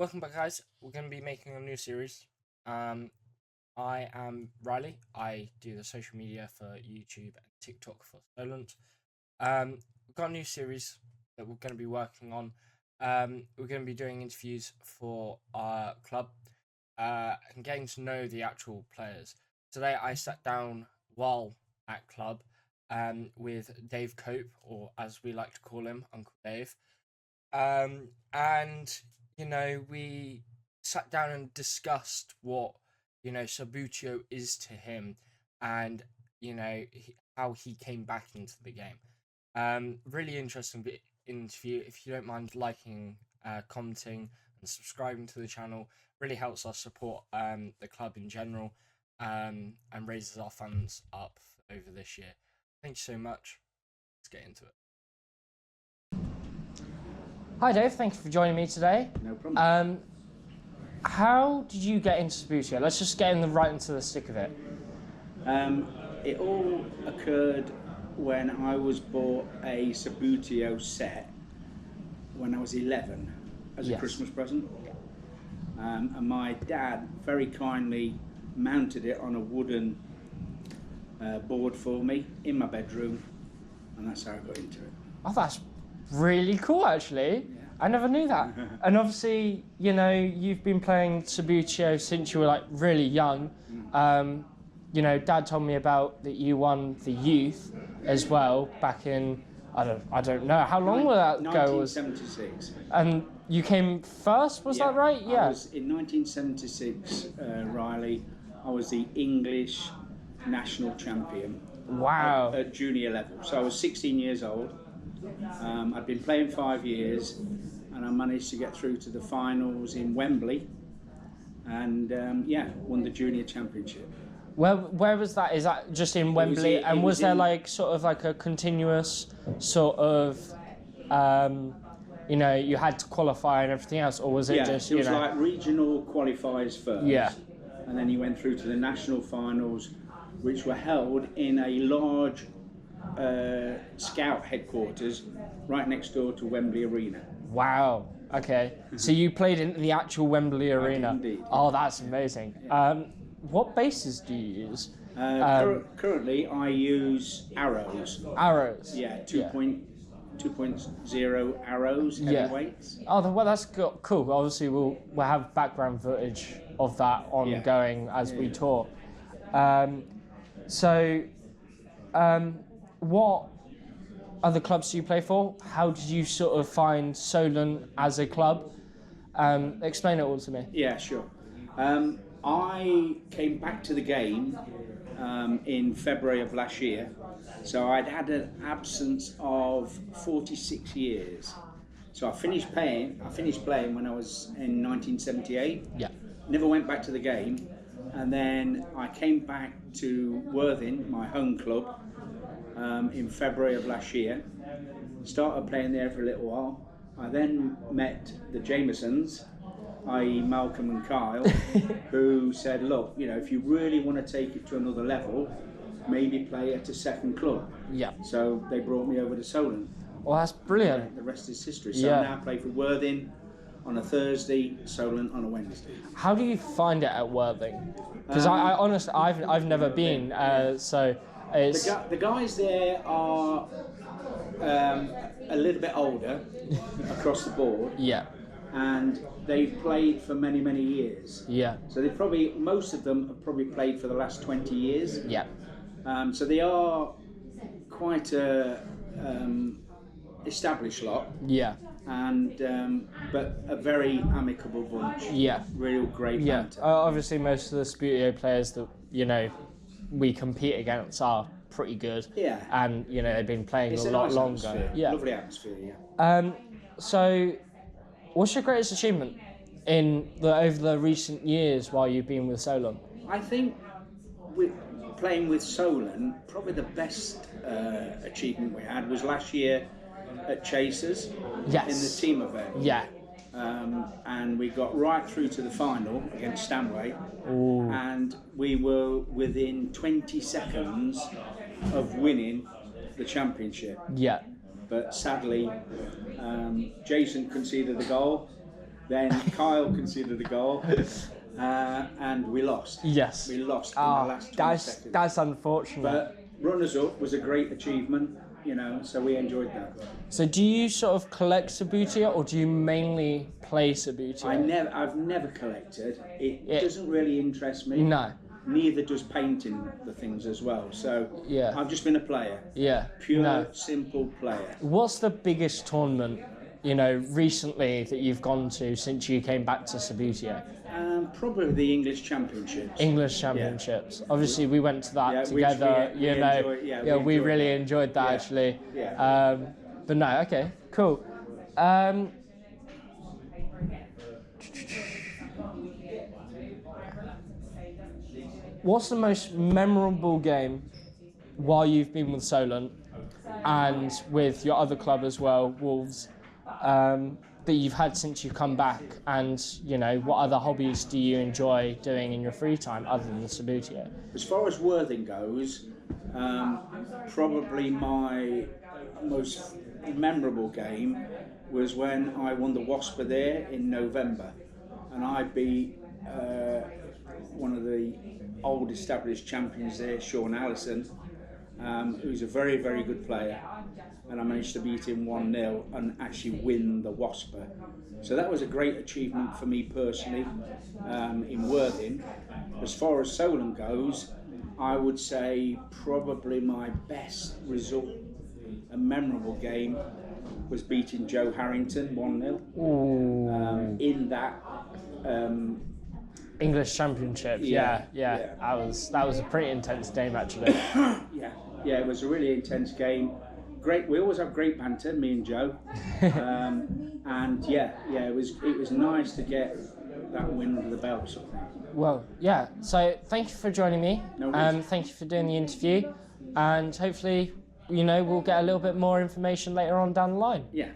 Welcome back, guys. We're going to be making a new series. I am Riley. I do the social media for YouTube and TikTok for Solent. We've got a new series that we're going to be working on. We're going to be doing interviews for our club and getting to know the actual players. Today, I sat down while at club with Dave Cope, or as we like to call him, Uncle Dave. And we sat down and discussed what, Subbuteo is to him and, how he came back into the game. Really interesting interview. If you don't mind liking, commenting and subscribing to the channel, really helps us support the club in general and raises our funds up over this year. Thank you so much. Let's get into it. Hi Dave, thank you for joining me today. No problem. How did you get into Subbuteo? Let's just get right into the stick of it. It all occurred when I was bought a Subbuteo set when I was 11 as a Christmas present. And my dad very kindly mounted it on a wooden board for me in my bedroom, and that's how I got into it. Oh, that's really cool, actually. Yeah. I never knew that. And obviously, you've been playing Subbuteo since you were like really young. Dad told me about that you won the youth as well back in, I don't know how long will that go? 1976. And you came first, was that right? Yeah. I was in 1976, Riley. I was the English national champion. Wow. At junior level. So I was 16 years old. I'd been playing 5 years, and I managed to get through to the finals in Wembley, and won the junior championship. Where was that? Is that just in Wembley? Was there like sort of like a continuous sort of, you had to qualify and everything else, or was it just, it was like regional qualifiers first, and then you went through to the national finals, which were held in a large scout headquarters right next door to Wembley Arena. Wow. Okay. So you played in the actual Wembley Arena. I did indeed. Oh, that's amazing. Yeah. What bases do you use? Currently, I use arrows. Arrows. Yeah, 2.0 arrows heavyweights. Oh, well, that's cool. Obviously, we'll have background footage of that ongoing as we talk. What other clubs do you play for? How did you sort of find Solent as a club? Explain it all to me. Yeah, sure. I came back to the game in February of last year. So I'd had an absence of 46 years. So I finished playing when I was in 1978. Yeah. Never went back to the game. And then I came back to Worthing, my home club, in February of last year. Started playing there for a little while. I then met the Jamesons, i.e. Malcolm and Kyle, who said, look, if you really want to take it to another level, maybe play at a second club. Yeah. So they brought me over to Solent. Well, that's brilliant. The rest is history. So I now play for Worthing on a Thursday, Solent on a Wednesday. How do you find it at Worthing? Because I honestly, I've never been, so it's... The guys there are a little bit older across the board. Yeah. And they've played for many, many years. Yeah. So most of them have probably played for the last 20 years. Yeah. So they are quite a established lot. Yeah. And but a very amicable bunch. Yeah. Real great banter. Obviously, most of the Subbuteo players that we compete against are pretty good. Yeah. And they've been playing It's a lot nice longer. Atmosphere. Yeah. Lovely atmosphere. Yeah. So, what's your greatest achievement over the recent years while you've been with Solent? I think playing with Solent, probably the best achievement we had was last year at Chasers in the team event. Yeah. And we got right through to the final against Stanway. Ooh. And we were within 20 seconds of winning the championship. Yeah. But sadly, Jason conceded the goal, Then Kyle conceded a goal, and we lost. Yes. We lost in the last 20 seconds. That's unfortunate. But runners-up was a great achievement, you know, so we enjoyed that. So do you sort of collect Subbuteo, or do you mainly play Subbuteo? I've never collected. It doesn't really interest me. No. Neither does painting the things as well. So Yeah. I've just been a player. Yeah. Pure, simple player. What's the biggest tournament, you know, recently that you've gone to since you came back to Subbuteo? Probably the English Championships. English Championships. Obviously, we went to that together. We really enjoyed that actually. Yeah. But no, okay, cool. What's the most memorable game while you've been with Solent and with your other club as well, Wolves, that you've had since you've come back? And, you know, what other hobbies do you enjoy doing in your free time other than the Subbuteo? As far as Worthing goes, probably my most memorable game was when I won the Wasper there in November, and I beat one of the old established champions there, Sean Allison, who's a very, very good player, and I managed to beat him 1-0 and actually win the Wasper. So that was a great achievement for me personally in Worthing. As far as Solent goes, I would say probably my best result, a memorable game, was beating Joe Harrington 1-0 in that English Championship. Yeah. That was a pretty intense game actually. Yeah, it was a really intense game. Great. We always have great banter, me and Joe. And it was nice to get that win under the belt. Sort of thing. Well, yeah. So thank you for joining me. No worries. Thank you for doing the interview, and hopefully, you know, we'll get a little bit more information later on down the line. Yeah.